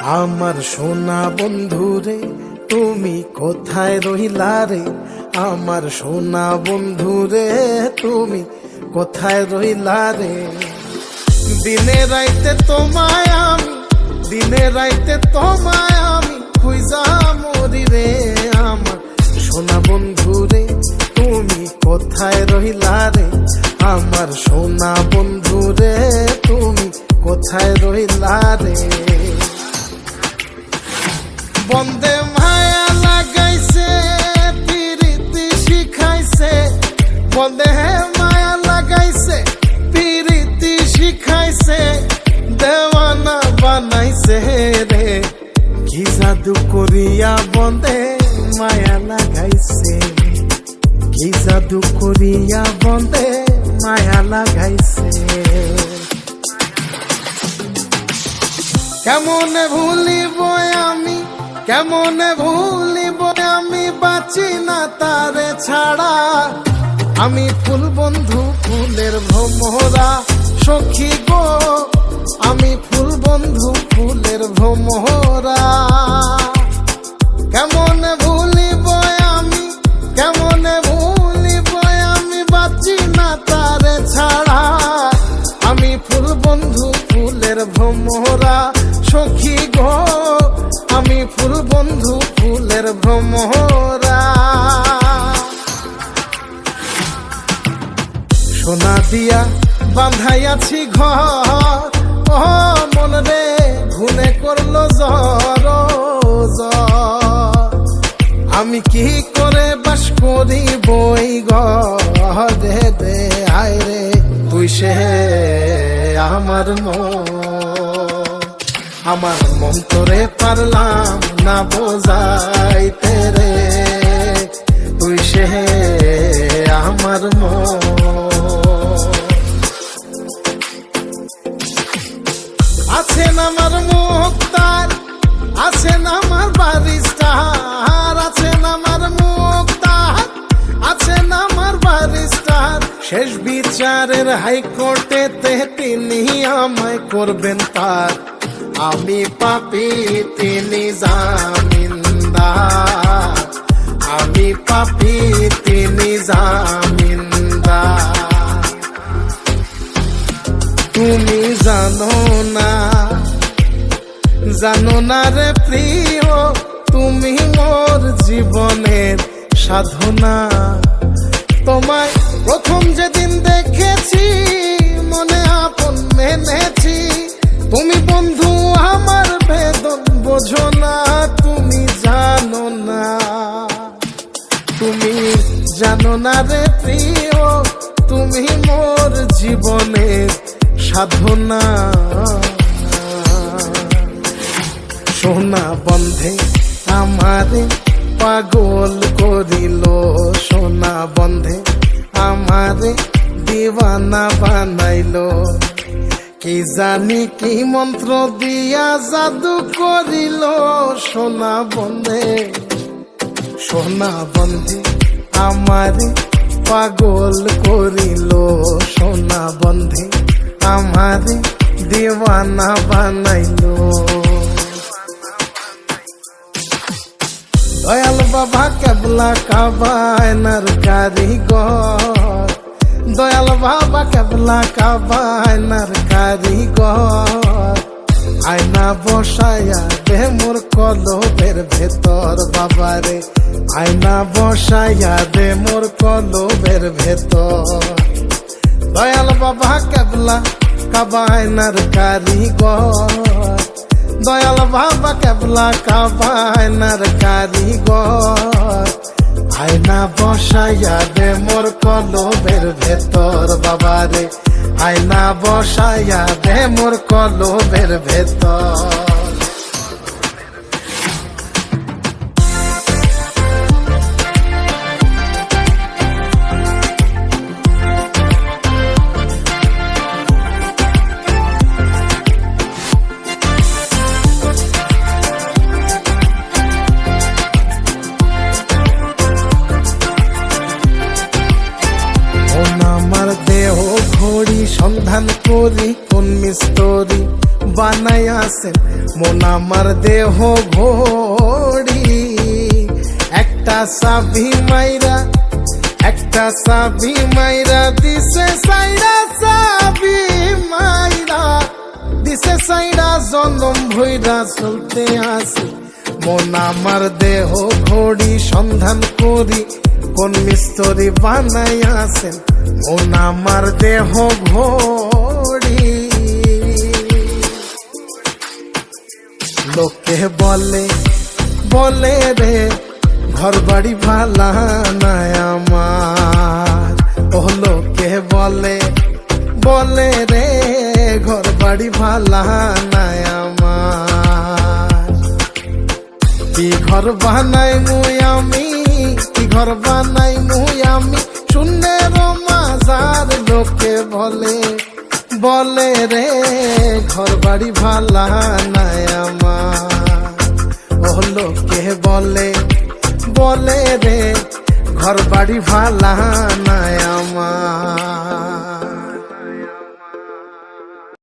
আমার সোনা বন্ধুরে তুমি কোথায় রইলা রে, আমার সোনা বন্ধুরে তুমি কোথায় রইলা রে। দিনে রাইতে তোমায় আমি, দিনে রাইতে তোমায় আমি খুঁজা মরি রে। আমার সোনা বন্ধুরে তুমি কোথায় রইলা রে, আমার সোনা বন্ধুরে তুমি কোথায় রইলা রে। বন্দে মায়া লাগাইছে পিরিতি শিখাইছে, বন্দে মায়া লাগাইছে পিরিতি শিখাইছে, দেওয়ানা বানাইছে রে। কি জাদু করিয়া বন্দে মায়া লাগাইছে, কি জাদু করিয়া বন্দে মায়া লাগাইছে। কেমনে ভুলিব আমি, কেমনে ভুলিব আমি, বাঁচি না তারে ছাড়া। আমি ফুল বন্ধু ফুলের ভ্রমরা সখী গো, আমি ফুল বন্ধু ফুলের ভ্রমরা। কেমনে ভুলিব আমি, কেমনে ভুলিব আমি, বাঁচি না তারে ছাড়া। আমি ফুল বন্ধু ফুলের ভ্রমরা সখী গো, আমি ফুল বন্ধু ফুলের ভ্রমরা। সোনা দিয়া বাঁধাইয়াছি ঘর, ও মন রে ঘুনে করলো জ্বর জ্বর। আমি কি করে বাস করি বই ঘরে দে, আয় রে তুই সে আমার মন, আমার মন তোরে পারলাম না বোঝাইতে রে। তুই সে আমার মন। আছেন আমার মুক্তার, আছেন আমার বারিস্টার, আছেন আমার মুক্তার, আছেন আমার বারিস্টার। শেষ বিচারের হাইকোর্টেতে তিনি আমায় করবেন পার। আমি পাপী তিনি জামিনদার, আমি পাপী তিনি জামিনদার। তুমি জানো না, জানো না রে প্রিয়, তুমি মোর জীবনের সাধনা। তোমায় প্রথম যেদিন দেখেছি মনে আপন মেনেছি। তুমি বন্ধু আমার বেদন বোঝো না, তুমি জানো না, তুমি জানো না রে প্রিয়, তুমি মোর জীবনের সাধনা। সোনা বন্ধে আমারে পাগল করিল, সোনা বন্ধে আমারে দিওয়ানা বানাইল। কি জানি কি মন্ত্র দিয়া জাদু করিল, সোনা বন্ধে, সোনা বন্ধে আমারে পাগল করিল, সোনা বন্ধে আমারে দিওয়ানা বানাইল। দয়াল বাবা কেবলা কাবায়নার কারিগর, দয়াল বাবা কেবলা কাবায়নার কারিগর। আয়না বসায়া দে মোর কলবের ভেতর বাবারে, আয়না বসায়া দে মোর কলবের ভেতর। দয়াল বাবা কেবলা কাবায়নার কারিগর, দয়াল বাবা কেবলা কাবায়নার কারিগর। আয়না বসাইয়া দে মোর কলবের ভেতর বাবারে, আয়না বসাইয়া দে মোর কলবের ভেতর। সন্ধান করি কোন মিস্তরি বানাইয়াছেন মন আমার দেহ ঘড়ি। একটা চাবি মাইরা দিছে সাইরা, চাবি মাইরা দিছে সাইরা, জনম ভইরা চলতে আসি মন আমার দেহ ঘড়ি। সন্ধান করি কোন মিস্ত্রি বানাইয়াছেন মন আমার দেহ ঘড়ি। লোকে বলে রে ঘর বাড়ি ভালা নাই আমার, ও লোকে বলে রে ঘর বাড়ি ভালা নাই আমার। কি ঘর বানাই মুই আমি, কি ঘর বানাই মুই আমি, শূন্যের মাজার। লোকে বলে রে ঘর বাড়ি ভালা নাই আমার, ও লোকে বলে রে ঘর বাড়ি ভালা নাই